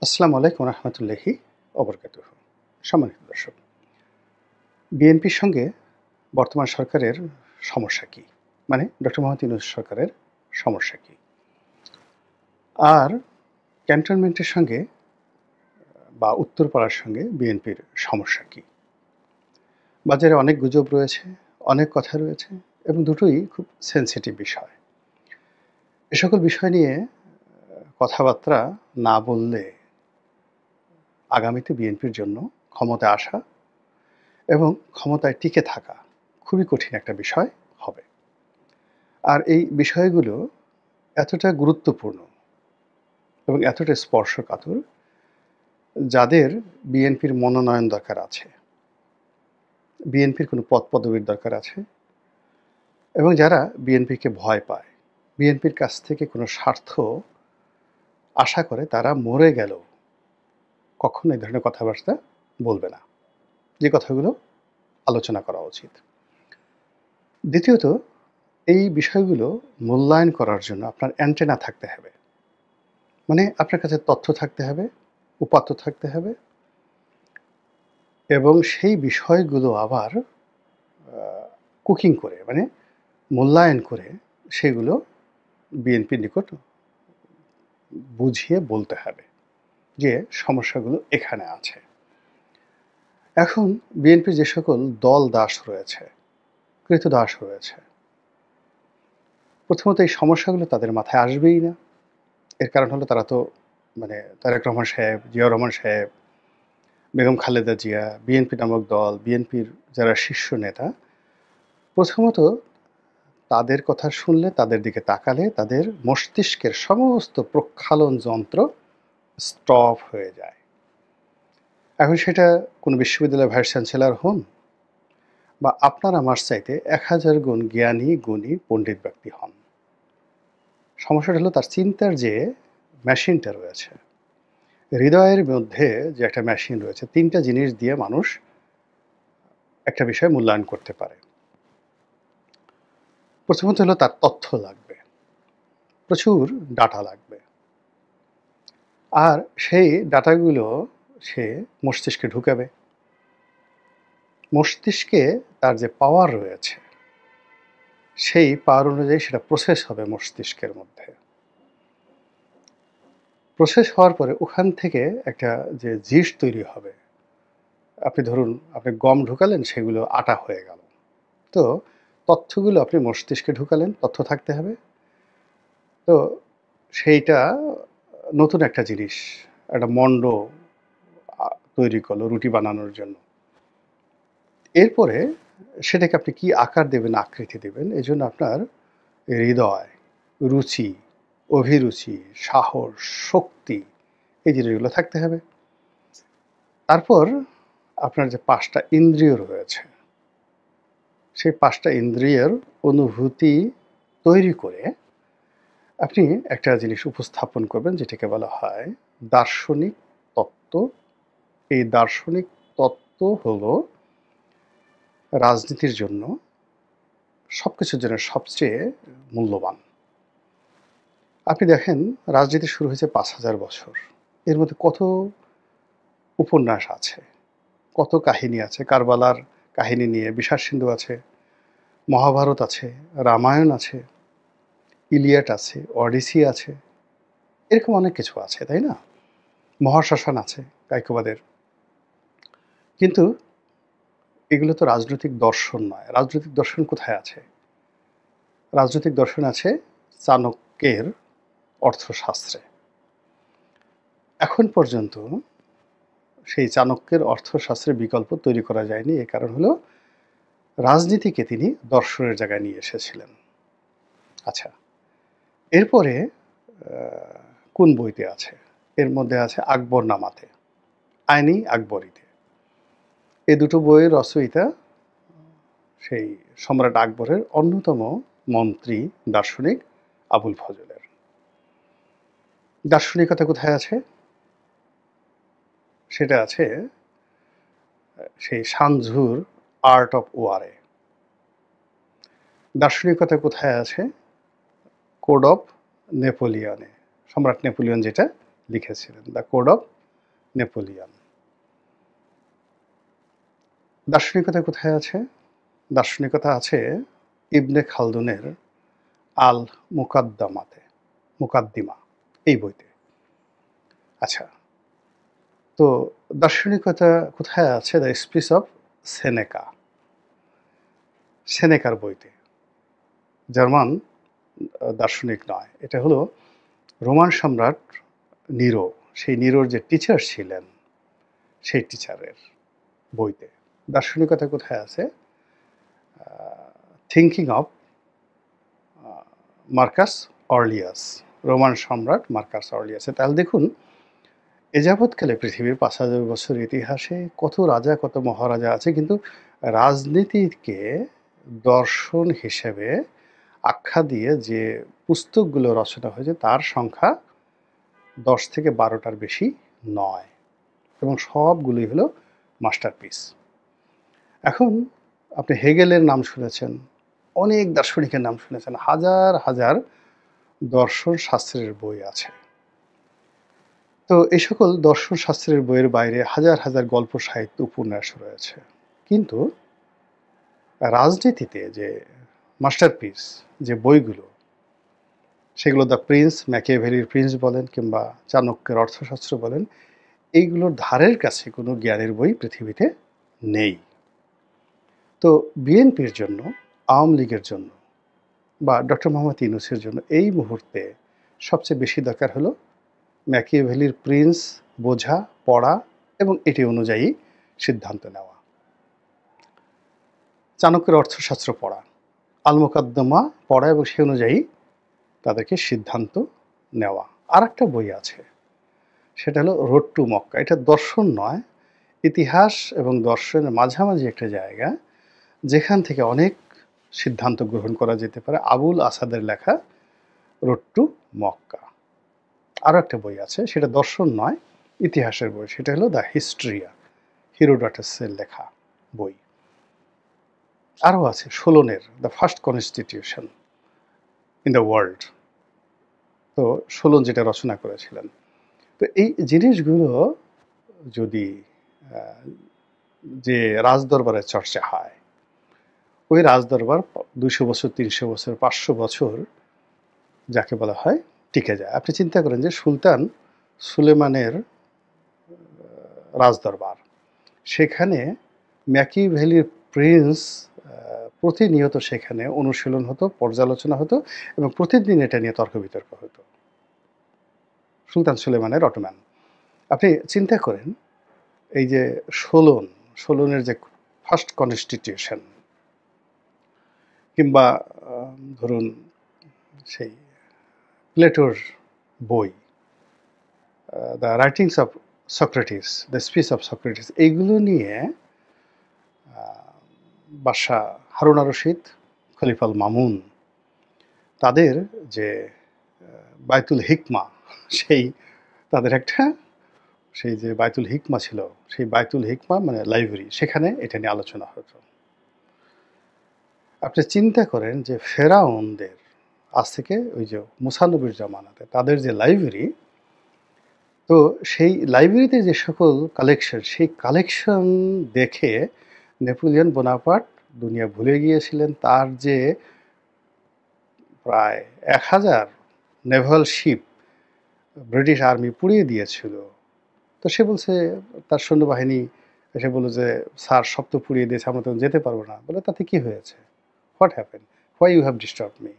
আসসালামু আলাইকুম রহমতুল্লাহি অবরকাতুহু। সম্মানিত দর্শক, বিএনপির সঙ্গে বর্তমান সরকারের সমস্যা কি? মানে ডক্টর মোহাম্মদ ইউনূস সরকারের সমস্যা কি? আর ক্যান্টনমেন্টের সঙ্গে বা উত্তরপাড়ার সঙ্গে বিএনপির সমস্যা কি? বাজারে অনেক গুজব রয়েছে, অনেক কথা রয়েছে এবং দুটোই খুব সেনসিটিভ বিষয়। এ সকল বিষয় নিয়ে কথাবার্তা না বললে আগামীতে বিএনপির জন্য ক্ষমতায় আসা এবং ক্ষমতায় টিকে থাকা খুবই কঠিন একটা বিষয় হবে। আর এই বিষয়গুলো এতটা গুরুত্বপূর্ণ এবং এতটা স্পর্শকাতর, যাদের বিএনপির মনোনয়ন দরকার আছে, বিএনপির কোনো পদপদবীর দরকার আছে এবং যারা বিএনপিকে ভয় পায়, বিএনপির কাছ থেকে কোনো স্বার্থ আশা করে, তারা মরে গেলেও কখনো এই ধরনের কথাবার্তা বলবে না, যে কথাগুলো আলোচনা করা উচিত। দ্বিতীয়ত, এই বিষয়গুলো মূল্যায়ন করার জন্য আপনার অ্যান্টেনা থাকতে হবে। মানে আপনার কাছে তথ্য থাকতে হবে, উপাত্ত থাকতে হবে এবং সেই বিষয়গুলো আবার কুকিং করে, মানে মূল্যায়ন করে সেগুলো বিএনপির নিকট বুঝিয়ে বলতে হবে যে সমস্যাগুলো এখানে আছে। এখন বিএনপির যে সকল দল দাস রয়েছে, কৃতদাস রয়েছে, প্রথমত এই সমস্যাগুলো তাদের মাথায় আসবেই না। এর কারণ হলো তারা তো তারেক রহমান সাহেব, জিয়াউর রহমান সাহেব, বেগম খালেদা জিয়া, বিএনপি নামক দল, বিএনপির যারা শীর্ষ নেতা, প্রথমত তাদের কথা শুনলে, তাদের দিকে তাকালে তাদের মস্তিষ্কের সমস্ত প্রক্ষালন যন্ত্র স্টপ হয়ে যায়। এখন সেটা কোনো বিশ্ববিদ্যালয়ের ভাইস চ্যান্সেলর হন বা আপনার আমার চাইতে 1000 গুণ জ্ঞানী, গুণী, পণ্ডিত ব্যক্তি হন, সমস্যাটা হলো তার চিন্তার যে মেশিনটা রয়েছে, হৃদয়ের মধ্যে যে একটা মেশিন রয়েছে, 3টা জিনিস দিয়ে মানুষ একটা বিষয় মূল্যায়ন করতে পারে। প্রথমত হলো তার তথ্য লাগবে, প্রচুর ডাটা লাগবে, আর সেই ডাটাগুলো সে মস্তিষ্কে ঢুকাবে। মস্তিষ্কে তার যে পাওয়ার রয়েছে, সেই পাওয়ার অনুযায়ী সেটা প্রসেস হবে মস্তিষ্কের মধ্যে। প্রসেস হওয়ার পরে ওখান থেকে একটা যে জিনিস তৈরি হবে, আপনি ধরুন আপনি গম ঢুকালেন, সেগুলো আটা হয়ে গেল। তো তথ্যগুলো আপনি মস্তিষ্কে ঢুকালেন, তথ্য থাকতে হবে। তো সেইটা নতুন একটা জিনিস, একটা মণ্ড তৈরি করলো রুটি বানানোর জন্য। এরপরে সেটাকে আপনি কি আকার দেবেন, আকৃতি দেবেন, এই জন্য আপনার হৃদয়, রুচি, অভিরুচি, সাহস, শক্তি, এই জিনিসগুলো থাকতে হবে। তারপর আপনার যে 5টা ইন্দ্রিয় রয়েছে, সেই 5টা ইন্দ্রিয়ের অনুভূতি তৈরি করে আপনি একটা জিনিস উপস্থাপন করবেন, যেটাকে বলা হয় দার্শনিক তত্ত্ব। এই দার্শনিক তত্ত্ব হলো রাজনীতির জন্য, সবকিছুর জন্য সবচেয়ে মূল্যবান। আপনি দেখেন, রাজনীতি শুরু হয়েছে 5000 বছর। এর মধ্যে কত উপন্যাস আছে, কত কাহিনী আছে। কারবালার কাহিনী নিয়ে বিষাদ সিন্ধু আছে, মহাভারত আছে, রামায়ণ আছে, ইলিয়াড আছে, অডিসি আছে, এরকম অনেক কিছু আছে, তাই না? মহাশ্মশান আছে কায়কোবাদের। কিন্তু এগুলো তো রাজনৈতিক দর্শন নয়। রাজনৈতিক দর্শন কোথায় আছে? রাজনৈতিক দর্শন আছে চাণক্যের অর্থশাস্ত্রে। এখন পর্যন্ত সেই চাণক্যের অর্থশাস্ত্রের বিকল্প তৈরি করা যায়নি। এর কারণ হলো রাজনীতিকে তিনি দর্শনের জায়গায় নিয়ে এসেছিলেন। আচ্ছা, এরপরে কোন বইতে আছে? এর মধ্যে আছে আকবরনামাতে, আইনি আকবরীতে। এই দুটো বইয়ের রচয়িতা সেই সম্রাট আকবরের অন্যতম মন্ত্রী দার্শনিক আবুল ফজলের। দার্শনিকতা কোথায় আছে? সেটা আছে সেই সানঝুর আর্ট অফ ওয়ারে। দার্শনিকতা কোথায় আছে? কোড অফ নেপোলিয়নে। সম্রাট নেপোলিয়ন যেটা লিখেছিলেন, দ্য কোড অফ নেপোলিয়ন। দার্শনিকতা কোথায় আছে? দার্শনিকতা আছে ইবনে খালদুনের আল মুকাদ্দিমা এই বইতে। আচ্ছা, তো দার্শনিকতা কোথায় আছে? দ্য স্পিচ অফ সেনেকার বইতে। জার্মান দার্শনিক নয়, এটা হলো রোমান সম্রাট নিরো, সেই নিরোর যে টিচার ছিলেন সেই টিচারের বইতে। দার্শনিকতা কোথায় আছে? Thinking of Marcus Aurelius, Roman সম্রাট মার্কাস অর্লিয়াসে। তাহলে দেখুন, এ যাবৎকালে পৃথিবীর ৫,০০০ বছর ইতিহাসে কত রাজা কত মহারাজা আছে, কিন্তু রাজনীতিকে দর্শন হিসেবে আখ্যা দিয়ে যে পুস্তকগুলো রচনা হয়েছে তার সংখ্যা ১০ থেকে ১২টার বেশি নয়, এবং সবগুলোই হলো মাস্টারপিস। এখন আপনি হেগেলের নাম শুনেছেন, অনেক দার্শনিকের নাম শুনেছেন, হাজার হাজার দর্শন শাস্ত্রের বই আছে। তো এই সকল দর্শন শাস্ত্রের বইয়ের বাইরে হাজার হাজার গল্প সাহিত্য উপন্যাস রয়েছে, কিন্তু রাজনীতিতে যে মাস্টারপিস যে বইগুলো, সেগুলো দ্য প্রিন্স, ম্যাকিয়াভেলির প্রিন্স বলেন কিংবা চাণক্যের অর্থশাস্ত্র বলেন, এইগুলোর ধারের কাছে কোনো জ্ঞানের বই পৃথিবীতে নেই। তো বিএনপির জন্য, আওয়ামী লীগের জন্য বা ডক্টর মোহাম্মদ ইউনূসের জন্য এই মুহূর্তে সবচেয়ে বেশি দরকার হলো ম্যাকিয়াভেলির প্রিন্স বোঝা, পড়া এবং এটি অনুযায়ী সিদ্ধান্ত নেওয়া। চাণক্যের অর্থশাস্ত্র পড়া, আল মুকাদ্দমা পড়া এবং সে অনুযায়ী তাদেরকে সিদ্ধান্ত নেওয়া। আর একটা বই আছে, সেটা হলো রোড টু মক্কা। এটা দর্শন নয়, ইতিহাস এবং দর্শনের মাঝামাঝি একটা জায়গা, যেখান থেকে অনেক সিদ্ধান্ত গ্রহণ করা যেতে পারে। আবুল আসাদের লেখা রোড টু মক্কা। আরও একটা বই আছে, সেটা দর্শন নয়, ইতিহাসের বই, সেটা হলো দ্য হিস্ট্রিয়া, হিরোডোটাসের লেখা বই। আরও আছে সোলনের the first constitution in the world, তো সোলন যেটা রচনা করেছিলেন। তো এই জিনিসগুলো যদি যে রাজদরবারের চর্চা হয়, ওই রাজদরবার ২০০ বছর, ৩০০ বছর, ৫০০ বছর যাকে বলা হয় টিকে যায়। আপনি চিন্তা করেন যে সুলতান সুলেমানের রাজদরবার, সেখানে ম্যাকিয়াভেলির প্রিন্স প্রতিনিয়ত সেখানে অনুশীলন হতো, পর্যালোচনা হতো এবং প্রতিদিন এটা নিয়ে তর্ক বিতর্ক হতো। সুলতান সুলেমানের অটোম্যান। আপনি চিন্তা করেন, এই যে সোলনের যে ফার্স্ট কনস্টিটিউশন, কিংবা ধরুন সেই প্লেটোর বই the writings of Socrates, the speech of Socrates, এইগুলো নিয়ে বাদশাহ হারুন আর রশিদ, খলিফা আল মামুন, তাদের যে বায়তুল হিকমা, সেই তাদের একটা সেই যে বায়তুল হিকমা ছিল, সেই বায়তুল হিকমা মানে লাইব্রেরি, সেখানে এটা নিয়ে আলোচনা হতো। আপনি চিন্তা করেন যে ফেরাউনদের, আজ থেকে ওই যে মুসা নবীর জামানাতে তাদের যে লাইব্রেরি, তো সেই লাইব্রেরিতে যে সকল কালেকশন, সেই কালেকশন দেখে নেপোলিয়ন বোনাপার্ট দুনিয়া ভুলে গিয়েছিলেন। তার যে প্রায় ১,০০০ নেভাল শিপ ব্রিটিশ আর্মি পুড়িয়ে দিয়েছিল, তো সে বলছে, তার সৈন্যবাহিনী এসে বলল যে স্যার সব তো পুড়িয়ে দিয়েছে, আমরা তো যেতে পারবো না। বলে, তাতে কি হয়েছে? What happen, why you have disturb me,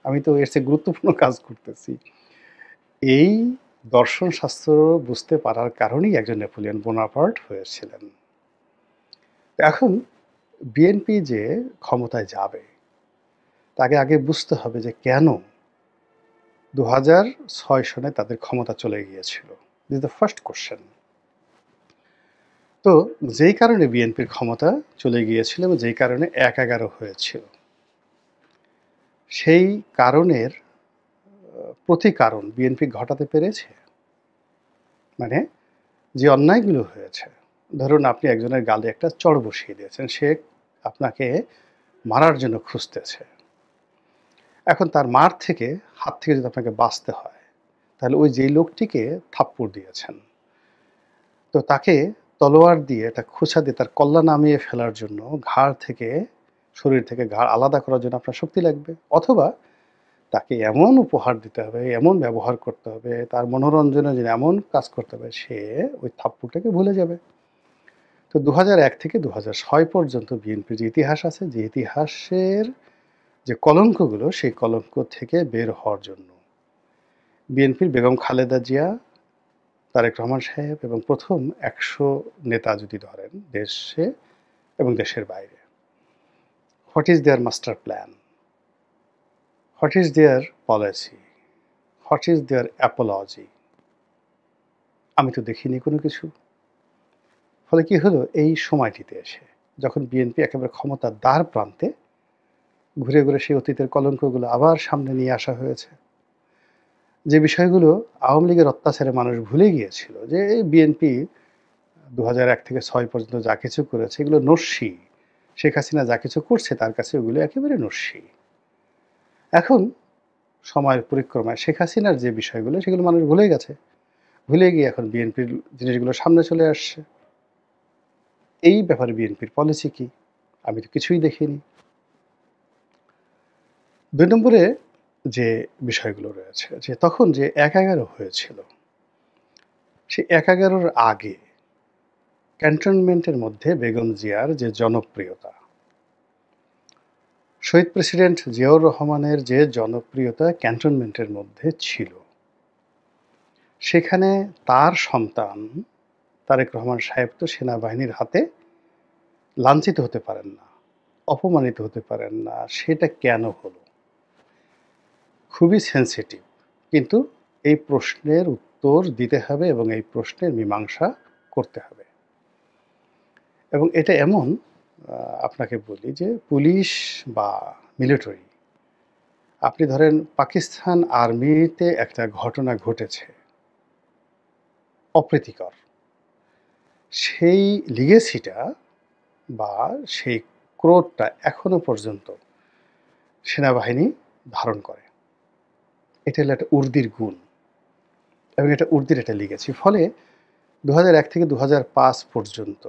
আমি তো এর চেয়ে গুরুত্বপূর্ণ কাজ করতেছি। এই দর্শন শাস্ত্র বুঝতে পারার কারণেই একজন নেপোলিয়ন বোনাপার্ট হয়েছিলেন। এখন বিএনপি যে ক্ষমতায় যাবে, তাকে আগে বুঝতে হবে যে কেন ২০০৬ সনে তাদের ক্ষমতা চলে গিয়েছিল। This is the first question. তো যেই কারণে বিএনপির ক্ষমতা চলে গিয়েছিল এবং যেই কারণে ১-১১ হয়েছিল, সেই কারণের প্রতিকারণ বিএনপি ঘটাতে পেরেছে? মানে যে অন্যায়গুলো হয়েছে, ধরুন আপনি একজনের গালে একটা চড় বসিয়ে দিয়েছেন, সে আপনাকে মারার জন্য খুঁজতেছে। এখন তার মার থেকে, হাত থেকে যদি আপনাকে বাঁচতে হয়, তাহলে ওই যেই লোকটিকে থাপ্পড় দিয়েছেন, তো তাকে তলোয়ার দিয়ে একটা খোঁচা দিয়ে তার কল্লা নামিয়ে ফেলার জন্য ঘাড় থেকে শরীর থেকে ঘাড় আলাদা করার জন্য আপনার শক্তি লাগবে, অথবা তাকে এমন উপহার দিতে হবে, এমন ব্যবহার করতে হবে, তার মনোরঞ্জনের জন্য এমন কাজ করতে হবে, সে ওই থাপ্পড়টাকে ভুলে যাবে। তো ২০০১ থেকে ২০০৬ পর্যন্ত বিএনপির যে ইতিহাস আছে, যে ইতিহাসের যে কলঙ্কগুলো, সেই কলঙ্ক থেকে বের হওয়ার জন্য বিএনপির বেগম খালেদা জিয়া, তারেক রহমান সাহেব এবং প্রথম ১০০ নেতা যদি ধরেন দেশে এবং দেশের বাইরে, what is their master plan, what is their policy, what is their apology? আমি তো দেখিনি কোনো কিছু। ফলে কি হলো, এই সময়টিতে এসে যখন বিএনপি একেবারে ক্ষমতার দ্বার প্রান্তে, ঘুরে ঘুরে সেই অতীতের কলঙ্কগুলো আবার সামনে নিয়ে আসা হয়েছে। যে বিষয়গুলো আওয়ামী লীগের অত্যাচারে মানুষ ভুলে গিয়েছিল, যে এই বিএনপি ২০০১ থেকে ৬ পর্যন্ত যা কিছু করেছে এগুলো নস্যি, শেখ হাসিনা যা কিছু করছে তার কাছে ওগুলো একেবারে নস্যি। এখন সময়ের পরিক্রমায় শেখ হাসিনার যে বিষয়গুলো সেগুলো মানুষ ভুলে গেছে, ভুলে গিয়ে এখন বিএনপির জিনিসগুলো সামনে চলে আসছে। এই ব্যাপারে বিএনপির পলিসি কি? আমি তো কিছুই দেখিনি। ২ নম্বরে যে বিষয়গুলো রয়েছে, যে তখন যে ১/১১ হয়েছিল, সেই ১/১১-র আগে ক্যান্টনমেন্টের মধ্যে বেগম জিয়ার যে জনপ্রিয়তা, শহীদ প্রেসিডেন্ট জিয়াউর রহমানের যে জনপ্রিয়তা ক্যান্টনমেন্টের মধ্যে ছিল, সেখানে তার সন্তান তারেক রহমান সাহেব তো সেনাবাহিনীর হাতে লাঞ্ছিত হতে পারেন না, অপমানিত হতে পারেন না। সেটা কেন হলো? খুবই সেনসিটিভ, কিন্তু এই প্রশ্নের উত্তর দিতে হবে এবং এই প্রশ্নের মীমাংসা করতে হবে। এবং এটা এমন, আপনাকে বলি যে পুলিশ বা মিলিটারি, আপনি ধরেন পাকিস্তান আর্মিতে একটা ঘটনা ঘটেছে অপ্রীতিকর, সেই লিগেসিটা বা সেই ক্রোধটা এখনো পর্যন্ত সেনাবাহিনী ধারণ করে। এটা হলো একটা উর্দির গুণ এবং এটা উর্দির একটা লিগেসি। ফলে ২০০১ থেকে ২০০৫ পর্যন্ত